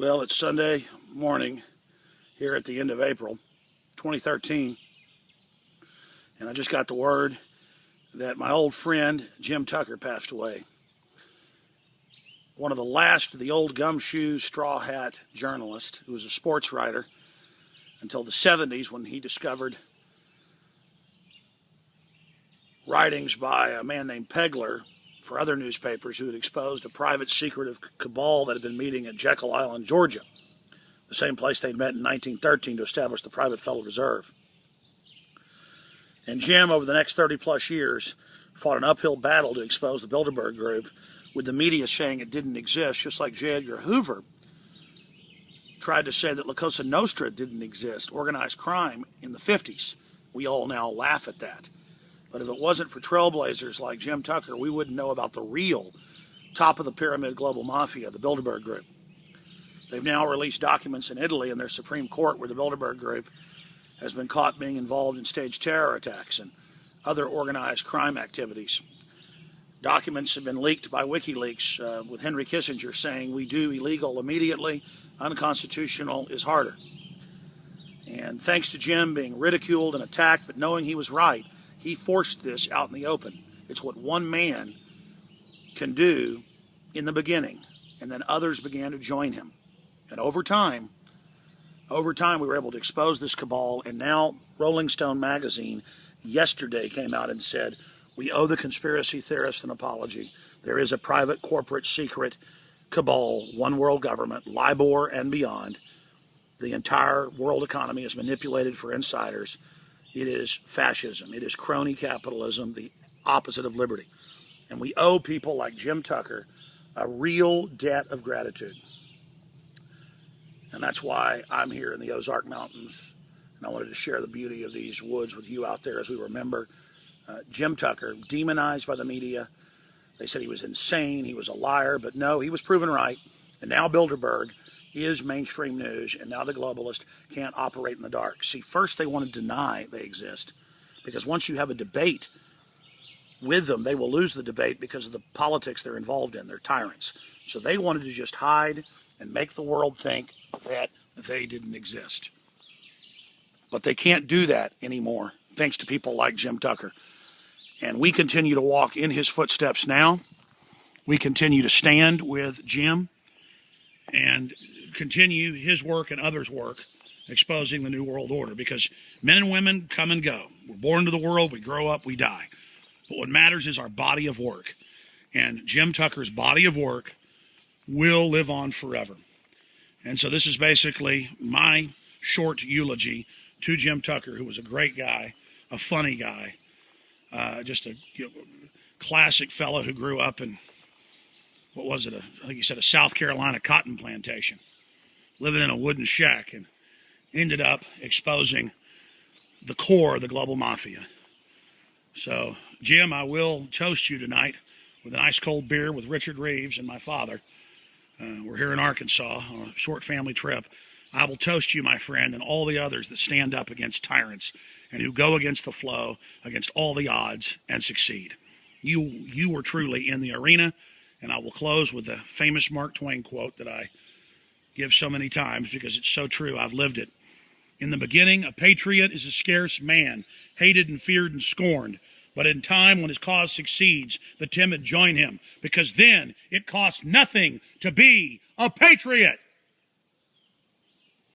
Well, it's Sunday morning here at the end of April 2013, and I just got the word that my old friend Jim Tucker passed away. One of the last of the old gumshoe, straw hat journalists who was a sports writer until the 70s when he discovered writings by a man named Pegler for other newspapers who had exposed a private secretive cabal that had been meeting at Jekyll Island, Georgia, the same place they'd met in 1913 to establish the private Federal Reserve. And Jim, over the next 30-plus years, fought an uphill battle to expose the Bilderberg group, with the media saying it didn't exist, just like J. Edgar Hoover tried to say that La Cosa Nostra didn't exist, organized crime in the 50s. We all now laugh at that. But if it wasn't for trailblazers like Jim Tucker, we wouldn't know about the real top-of-the-pyramid global mafia, the Bilderberg Group. They've now released documents in Italy in their Supreme Court where the Bilderberg Group has been caught being involved in staged terror attacks and other organized crime activities. Documents have been leaked by WikiLeaks with Henry Kissinger saying we do illegal immediately, unconstitutional is harder. And thanks to Jim being ridiculed and attacked, but knowing he was right, he forced this out in the open. It's what one man can do in the beginning, and then others began to join him. And over time, we were able to expose this cabal, and now Rolling Stone magazine yesterday came out and said, we owe the conspiracy theorists an apology. There is a private, corporate, secret cabal, one world government, LIBOR and beyond. The entire world economy is manipulated for insiders. It is fascism. It is crony capitalism, the opposite of liberty. And we owe people like Jim Tucker a real debt of gratitude. And that's why I'm here in the Ozark Mountains. And I wanted to share the beauty of these woods with you out there as we remember Jim Tucker, demonized by the media. They said he was insane, he was a liar, but no, he was proven right. And now Bilderberg is mainstream news, and now the globalists can't operate in the dark. See, first they want to deny they exist, because once you have a debate with them, they will lose the debate because of the politics they're involved in. They're tyrants. So they wanted to just hide and make the world think that they didn't exist. But they can't do that anymore, thanks to people like Jim Tucker. And we continue to walk in his footsteps now. We continue to stand with Jim and continue his work and others' work exposing the New World Order, because men and women come and go. We're born into the world, we grow up, we die. But what matters is our body of work. And Jim Tucker's body of work will live on forever. And so this is basically my short eulogy to Jim Tucker, who was a great guy, a funny guy, just a classic fellow who grew up in, what was it, I think he said a South Carolina cotton plantation, living in a wooden shack, and ended up exposing the core of the global mafia. So, Jim, I will toast you tonight with an ice cold beer with Richard Reeves and my father. We're here in Arkansas on a short family trip. I will toast you, my friend, and all the others that stand up against tyrants and who go against the flow, against all the odds, and succeed. You were truly in the arena, and I will close with the famous Mark Twain quote that I give so many times because it's so true. I've lived it. In the beginning, a patriot is a scarce man, hated and feared and scorned. But in time, when his cause succeeds, the timid join him, because then it costs nothing to be a patriot.